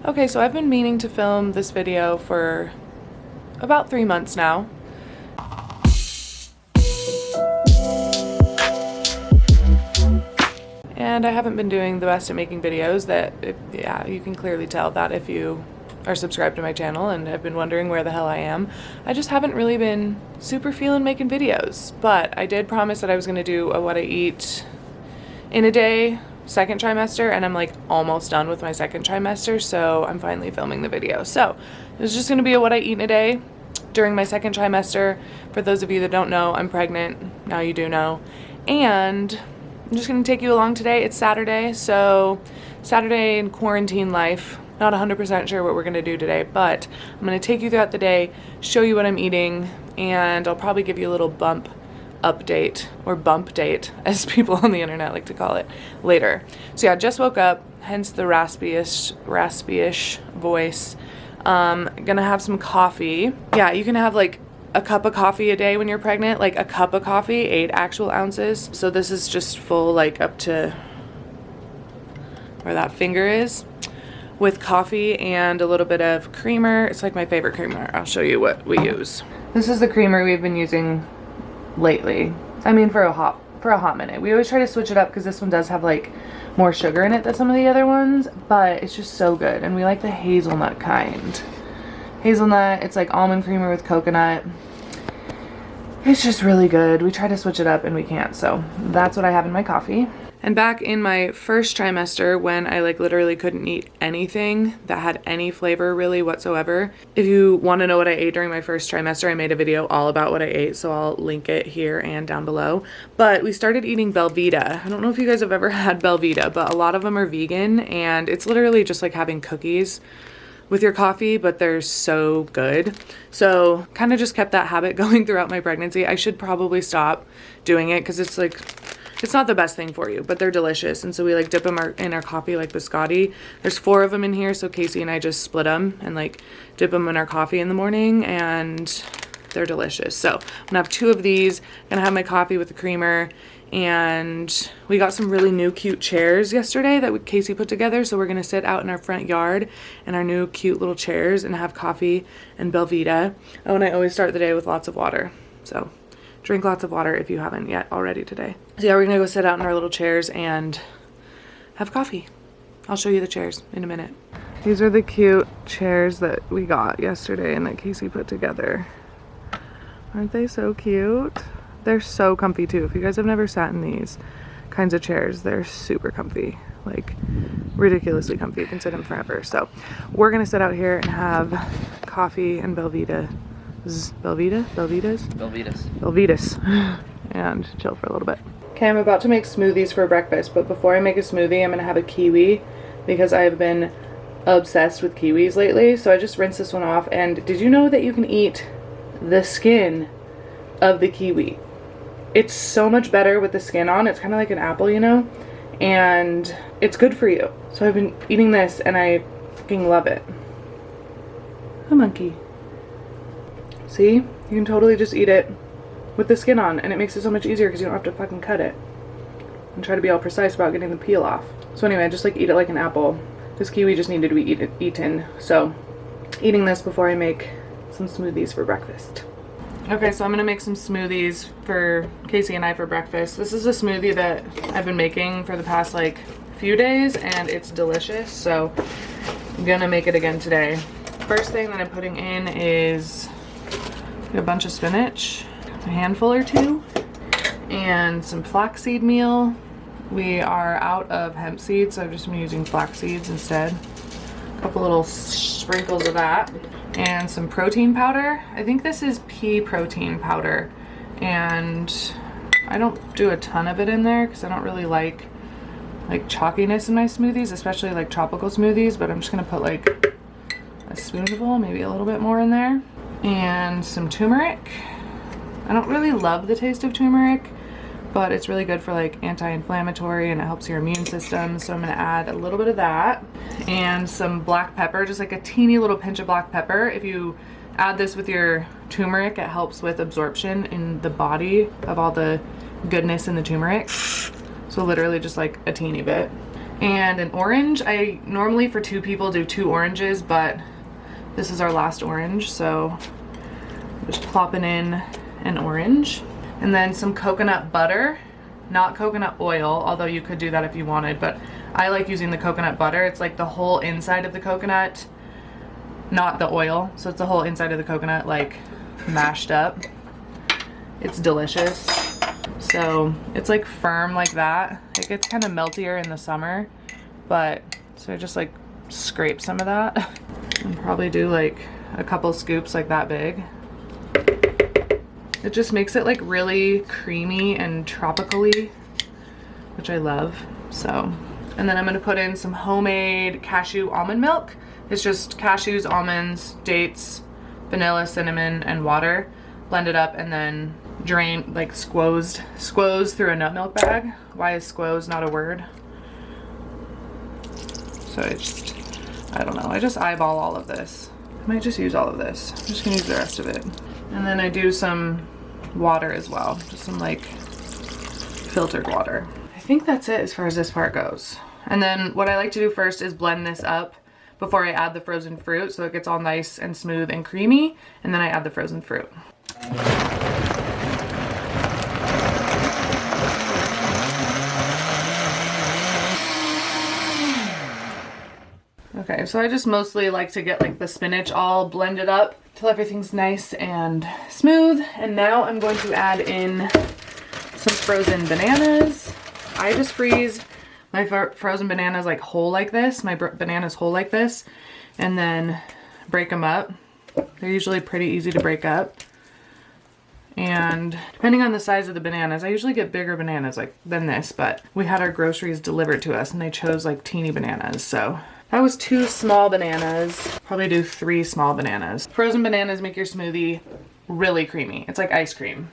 Okay, so I've been meaning to film this video for about 3 months now. And I haven't been doing the best at making videos. Yeah, you can clearly tell that if you are subscribed to my channel and have been wondering where the hell I am. I just haven't really been super feeling making videos, but I did promise that I was gonna do a what I eat in a day second trimester, and I'm like almost done with my second trimester, so I'm finally filming the video. So it's just gonna be a what I eat in a day during my second trimester. For those of you that don't know, I'm pregnant. Now you do know. And I'm just gonna take you along today. It's Saturday, so Saturday in quarantine life. Not 100% sure what we're gonna do today, but I'm gonna take you throughout the day, show you what I'm eating, and I'll probably give you a little bump update, or bump date, as people on the internet like to call it, later. So yeah, just woke up, hence the raspy-ish voice. Gonna have some coffee. Yeah, you can have like a cup of coffee a day when you're pregnant, like a cup of coffee, 8 actual ounces. So this is just full, like up to where that finger is, with coffee and a little bit of creamer. It's like my favorite creamer. I'll show you what we use. This is the creamer we've been using lately. I mean, for a hot minute. We always try to switch it up because this one does have like more sugar in it than some of the other ones, but it's just so good, and we like the hazelnut kind. Hazelnut, it's like almond creamer with coconut. It's just really good. We try to switch it up and we can't, so that's what I have in my coffee. And back in my first trimester, when I like literally couldn't eat anything that had any flavor really whatsoever. If you want to know what I ate during my first trimester, I made a video all about what I ate, so I'll link it here and down below. But we started eating belVita. I don't know if you guys have ever had belVita, but a lot of them are vegan, and it's literally just like having cookies with your coffee, but they're so good. So kind of just kept that habit going throughout my pregnancy. I should probably stop doing it because it's like, it's not the best thing for you, but they're delicious. And so we like dip them in our coffee like biscotti. There's 4 of them in here, so Casey and I just split them and like dip them in our coffee in the morning, and they're delicious. So I'm gonna have 2 of these, gonna have my coffee with the creamer, and we got some really new cute chairs yesterday that Casey put together. So we're gonna sit out in our front yard in our new cute little chairs and have coffee and belVita. Oh, and I always start the day with lots of water. So drink lots of water if you haven't yet already today. So yeah, we're gonna go sit out in our little chairs and have coffee. I'll show you the chairs in a minute. These are the cute chairs that we got yesterday and that Casey put together. Aren't they so cute? They're so comfy too. If you guys have never sat in these kinds of chairs, they're super comfy, like ridiculously comfy. You can sit in forever. So we're gonna sit out here and have coffee and belVitas, and chill for a little bit. Okay, I'm about to make smoothies for breakfast, but before I make a smoothie, I'm gonna have a kiwi because I've been obsessed with kiwis lately. So I just rinsed this one off, and did you know that you can eat the skin of the kiwi? It's so much better with the skin on. It's kind of like an apple, you know, and it's good for you. So I've been eating this and I fucking love it. A monkey. See, you can totally just eat it with the skin on, and it makes it so much easier because you don't have to fucking cut it and try to be all precise about getting the peel off. So anyway, I just like eat it like an apple. This kiwi just needed to be eaten. So eating this before I make some smoothies for breakfast. Okay, so I'm gonna make some smoothies for Casey and I for breakfast. This is a smoothie that I've been making for the past like few days, and it's delicious, so I'm gonna make it again today. First thing that I'm putting in is a bunch of spinach, a handful or 2, and some flaxseed meal. We are out of hemp seeds, so I've just been using flax seeds instead. A couple little sprinkles of that. And some protein powder. I think this is pea protein powder, and I don't do a ton of it in there because I don't really like chalkiness in my smoothies, especially like tropical smoothies, but I'm just gonna put like a spoonful, maybe a little bit more in there. And some turmeric. I don't really love the taste of turmeric, but it's really good for like anti-inflammatory, and it helps your immune system. So I'm gonna add a little bit of that, and some black pepper, just like a teeny little pinch of black pepper. If you add this with your turmeric, it helps with absorption in the body of all the goodness in the turmeric. So literally just like a teeny bit. and an orange. I normally for 2 people do 2 oranges, but this is our last orange, so I'm just plopping in an orange. And then some coconut butter, not coconut oil, although you could do that if you wanted, but I like using the coconut butter. It's like the whole inside of the coconut, not the oil. So it's the whole inside of the coconut, like mashed up. It's delicious. So it's like firm like that. It gets kind of meltier in the summer, but so I just like scrape some of that and probably do like a couple scoops like that big. It just makes it like really creamy and tropically, which I love. So, and then I'm gonna put in some homemade cashew almond milk. It's just cashews, almonds, dates, vanilla, cinnamon, and water. Blend it up and then drain, like squoze through a nut milk bag. Why is squoze not a word? So I don't know, I just eyeball all of this. I might just use all of this. I'm just gonna use the rest of it. And then I do some water as well, just some like filtered water. I think that's it as far as this part goes. And then what I like to do first is blend this up before I add the frozen fruit so it gets all nice and smooth and creamy, and then I add the frozen fruit. Okay, so I just mostly like to get like the spinach all blended up till everything's nice and smooth. And now I'm going to add in some frozen bananas. I just freeze my frozen bananas like whole like this, my bananas whole like this, and then break them up. They're usually pretty easy to break up. And depending on the size of the bananas, I usually get bigger bananas like than this, but we had our groceries delivered to us and they chose like teeny bananas. So that was 2 small bananas. Probably do 3 small bananas. Frozen bananas make your smoothie really creamy. It's like ice cream.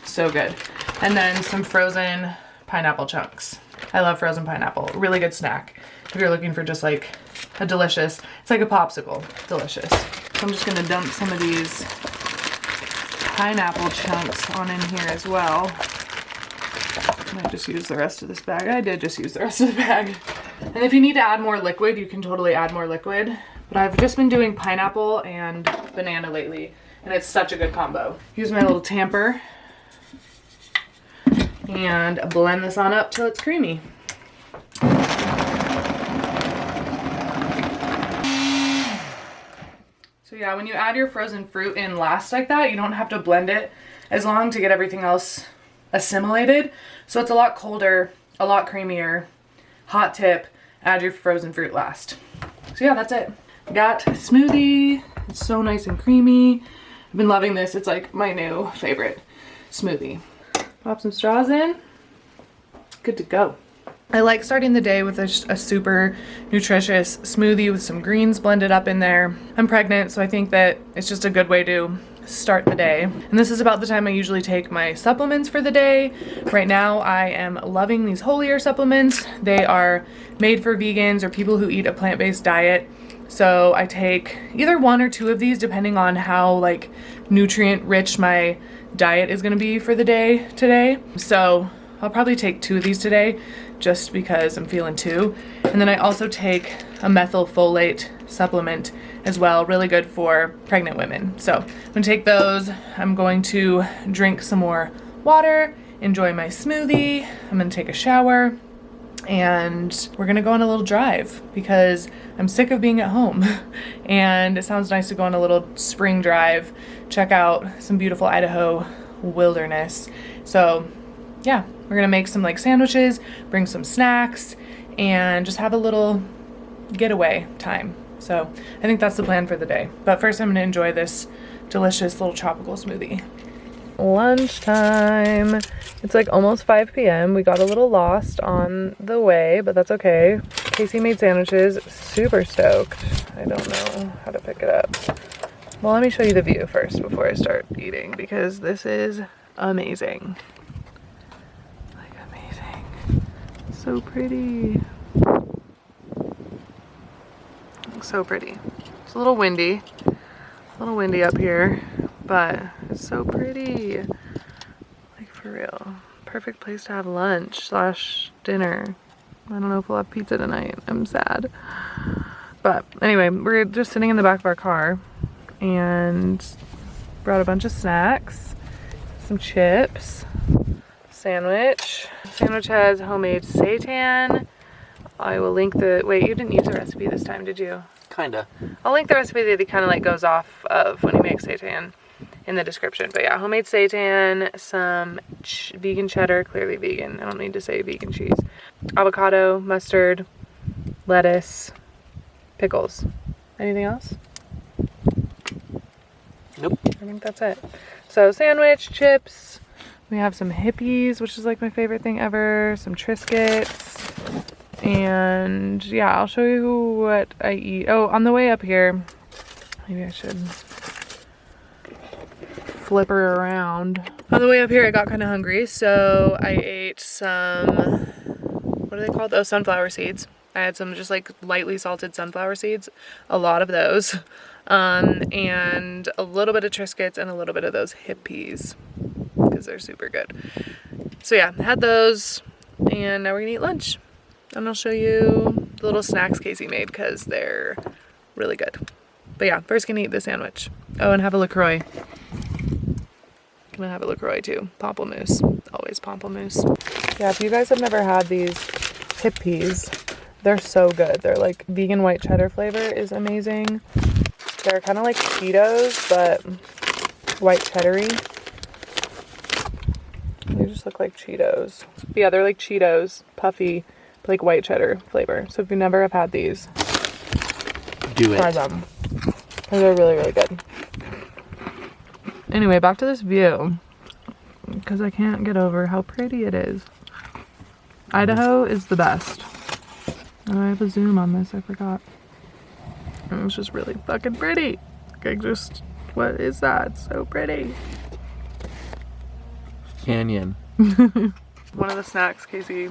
So good. And then some frozen pineapple chunks. I love frozen pineapple. Really good snack. If you're looking for just like a delicious, it's like a popsicle. Delicious. So I'm just gonna dump some of these pineapple chunks on in here as well. I might just use the rest of this bag. I did just use the rest of the bag. And if you need to add more liquid, you can totally add more liquid. But I've just been doing pineapple and banana lately, and it's such a good combo. Use my little tamper and blend this on up till it's creamy. So yeah, when you add your frozen fruit in last like that, you don't have to blend it as long to get everything else assimilated. So it's a lot colder, a lot creamier. Hot tip, add your frozen fruit last. So yeah, that's it. Got smoothie. It's so nice and creamy. I've been loving this. It's like my new favorite smoothie. Pop some straws in. Good to go. I like starting the day with a super nutritious smoothie with some greens blended up in there. I'm pregnant, so I think that it's just a good way to start the day. And this is about the time I usually take my supplements for the day. Right now I am loving these holier supplements. They are made for vegans or people who eat a plant-based diet. So I take either 1 or 2 of these depending on how like nutrient rich my diet is gonna be for the day today. So I'll probably take 2 of these today just because I'm feeling 2. And then I also take a methylfolate supplement as well, really good for pregnant women. So I'm gonna take those. I'm going to drink some more water, enjoy my smoothie. I'm gonna take a shower, and we're gonna go on a little drive because I'm sick of being at home. And it sounds nice to go on a little spring drive, check out some beautiful Idaho wilderness. So yeah, we're gonna make some like sandwiches, bring some snacks, and just have a little getaway time. So I think that's the plan for the day. But first I'm gonna enjoy this delicious little tropical smoothie. Lunchtime. It's like almost 5 p.m. We got a little lost on the way, but that's okay. Casey made sandwiches, super stoked. I don't know how to pick it up. Well, let me show you the view first before I start eating because this is amazing. Like amazing. So pretty. So pretty. It's a little windy up here, but it's so pretty. Like for real. Perfect place to have lunch / dinner. I don't know if we'll have pizza tonight. I'm sad. But anyway, we're just sitting in the back of our car and brought a bunch of snacks, some chips, sandwich. Sandwich has homemade seitan. I will link the, wait, you didn't use a recipe this time, did you? Kinda. I'll link the recipe that he kind of like goes off of when he makes seitan in the description. But yeah, homemade seitan, some vegan cheddar, clearly vegan. I don't need to say vegan cheese. Avocado, mustard, lettuce, pickles. Anything else? Nope. I think that's it. So sandwich, chips. We have some hippies, which is like my favorite thing ever. Some Triscuits. And yeah, I'll show you what I eat. Oh, on the way up here, maybe I should flip her around. On the way up here, I got kind of hungry, so I ate some, what are they called? Oh, sunflower seeds. I had some just like lightly salted sunflower seeds, a lot of those, and a little bit of Triscuits and a little bit of those hippies because they're super good. So yeah, had those, and now we're gonna eat lunch. And I'll show you the little snacks Casey made because they're really good. But yeah, first gonna eat the sandwich. Oh, and have a LaCroix. Gonna have a LaCroix too. Pamplemousse. Always pamplemousse. Yeah, if you guys have never had these hippies, they're so good. They're like vegan white cheddar flavor is amazing. They're kind of like Cheetos, but white cheddary. They just look like Cheetos. But yeah, they're like Cheetos, puffy, like white cheddar flavor. So if you never have had these, do it. Try them. They're really, really good. Anyway, back to this view because I can't get over how pretty it is. Idaho is the best. Oh, I have a zoom on this. I forgot. And it's just really fucking pretty. Like just, what is that? So pretty. Canyon. One of the snacks Casey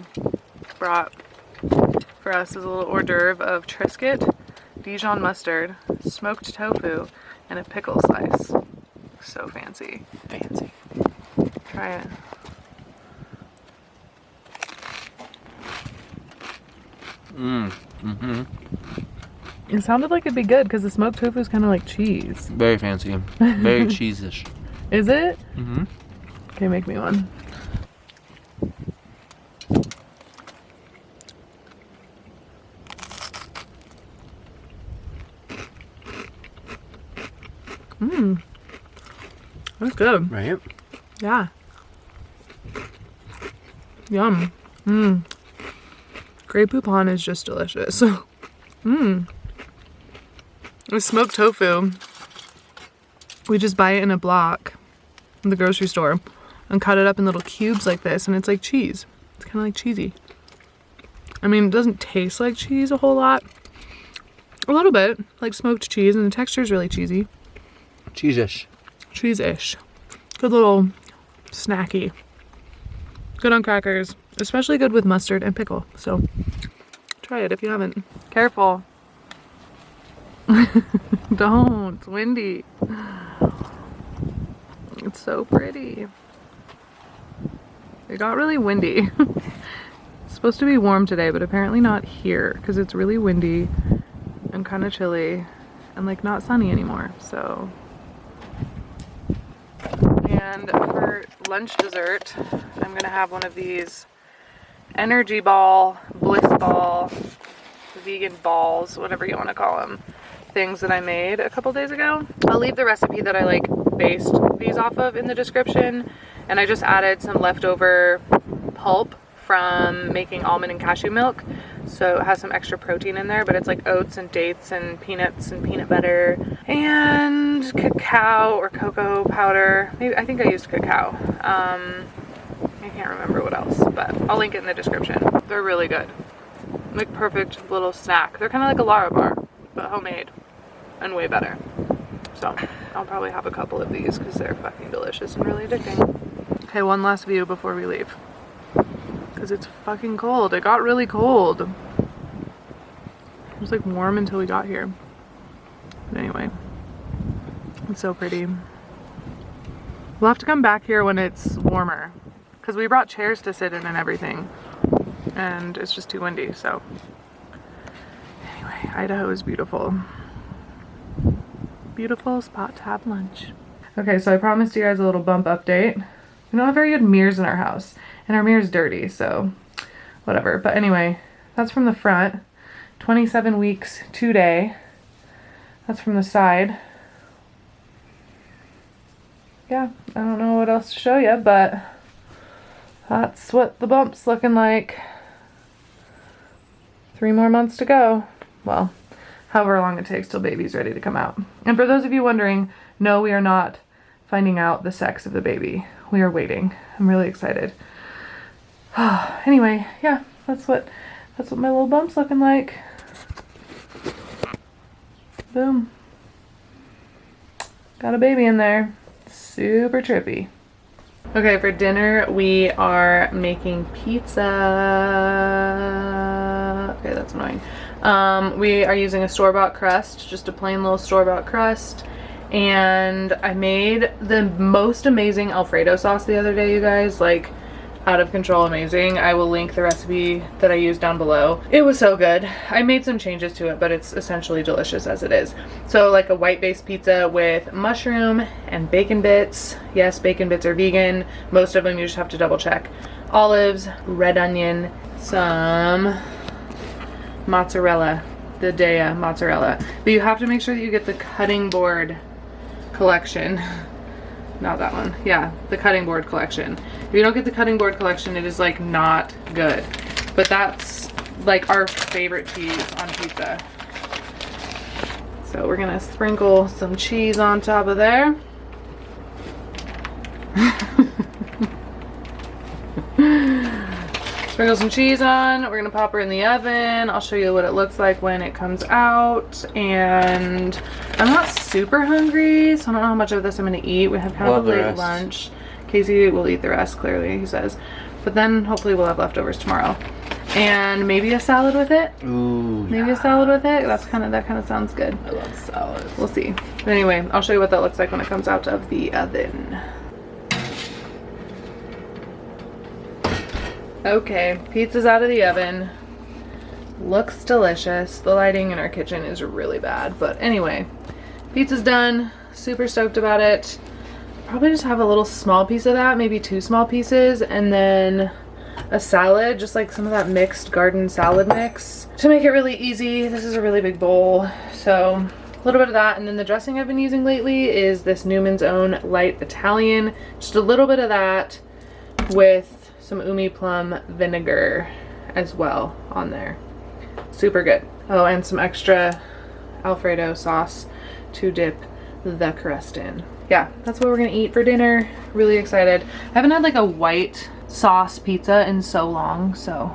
brought for us is a little hors d'oeuvre of Triscuit, Dijon mustard, smoked tofu, and a pickle slice. So fancy. Fancy. Try it. It sounded like it'd be good because the smoked tofu is kind of like cheese. Very fancy. Very cheese-ish. Is it? Mm-hmm. Okay, make me one. That's good. Right? Yeah. Yum. Grey Poupon is just delicious. The smoked tofu, we just buy it in a block in the grocery store and cut it up in little cubes like this, and it's like cheese. It's kind of like cheesy. I mean, it doesn't taste like cheese a whole lot. A little bit, like smoked cheese, and the texture is really cheesy. Cheese-ish. Cheese-ish. Good little snacky. Good on crackers. Especially good with mustard and pickle. So try it if you haven't. Careful. Don't. It's windy. It's so pretty. It got really windy. It's supposed to be warm today, but apparently not here because it's really windy and kind of chilly and like not sunny anymore. So, and for lunch dessert, I'm gonna have one of these energy ball, bliss ball, vegan balls, whatever you want to call them, things that I made a couple days ago. I'll leave the recipe that I like based these off of in the description, and I just added some leftover pulp from making almond and cashew milk, so it has some extra protein in there, but it's like oats and dates and peanuts and peanut butter and cacao or cocoa powder. Maybe, I think I used cacao. I can't remember what else, but I'll link it in the description. They're really good. Like perfect little snack. They're kind of like a Lara bar, but homemade and way better. So I'll probably have a couple of these because they're fucking delicious and really addicting. Okay, one last view before we leave. Because it's fucking cold. It got really cold. It was like warm until we got here. But anyway, it's so pretty. We'll have to come back here when it's warmer because we brought chairs to sit in and everything. and it's just too windy, so. Anyway, Idaho is beautiful. Beautiful spot to have lunch. Okay, so I promised you guys a little bump update. We don't have very good mirrors in our house, and our mirror's dirty, so whatever. But anyway, that's from the front. 27 weeks today. That's from the side. Yeah, I don't know what else to show you, but that's what the bump's looking like. 3 more months to go. Well, however long it takes till baby's ready to come out. And for those of you wondering, no, we are not finding out the sex of the baby. We are waiting. I'm really excited. Anyway, yeah, that's what my little bump's looking like. Boom. Got a baby in there. Super trippy. Okay, for dinner we are making pizza. Okay, that's annoying. We are using a store-bought crust, just a plain little store-bought crust. And I made the most amazing Alfredo sauce the other day, you guys. Like, out of control amazing. I will link the recipe that I used down below. It was so good. I made some changes to it, but it's essentially delicious as it is. So like a white based pizza with mushroom and bacon bits. Yes, bacon bits are vegan. Most of them you just have to double check. Olives, red onion, some mozzarella, the Dea mozzarella. But you have to make sure that you get the cutting board collection. Not that one. Yeah, the cutting board collection. If you don't get the cutting board collection, it is like not good. But that's like our favorite cheese on pizza. So we're gonna sprinkle some cheese on top of there. Sprinkle some cheese on. We're gonna pop her in the oven. I'll show you what it looks like when it comes out. And I'm not super hungry, so I don't know how much of this I'm gonna eat. We have kind of a late lunch. Casey will eat the rest, clearly, he says. But then hopefully we'll have leftovers tomorrow. And maybe a salad with it. Ooh, maybe a salad with it. That kind of sounds good. I love salad. We'll see. But anyway, I'll show you what that looks like when it comes out of the oven. Okay, pizza's out of the oven. Looks delicious. The lighting in our kitchen is really bad, but anyway, pizza's done. Super stoked about it. Probably just have a little small piece of that, maybe 2 small pieces, and then a salad, just like some of that mixed garden salad mix. To make it really easy, this is a really big bowl, so a little bit of that. And then the dressing I've been using lately is this Newman's Own Light Italian. Just a little bit of that with some umi plum vinegar as well on there. Super good. Oh, and some extra Alfredo sauce to dip the crust in. Yeah, that's what we're gonna eat for dinner. Really excited. I haven't had like a white sauce pizza in so long, so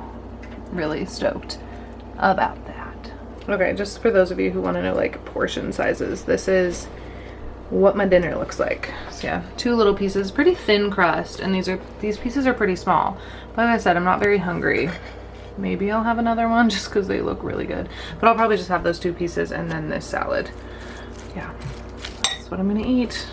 really stoked about that. Okay, just for those of you who want to know like portion sizes, this is what my dinner looks like. So yeah, 2 little pieces, pretty thin crust, and these pieces are pretty small. But like I said, I'm not very hungry. Maybe I'll have another one just because they look really good. But I'll probably just have those 2 pieces and then this salad. Yeah, that's what I'm gonna eat.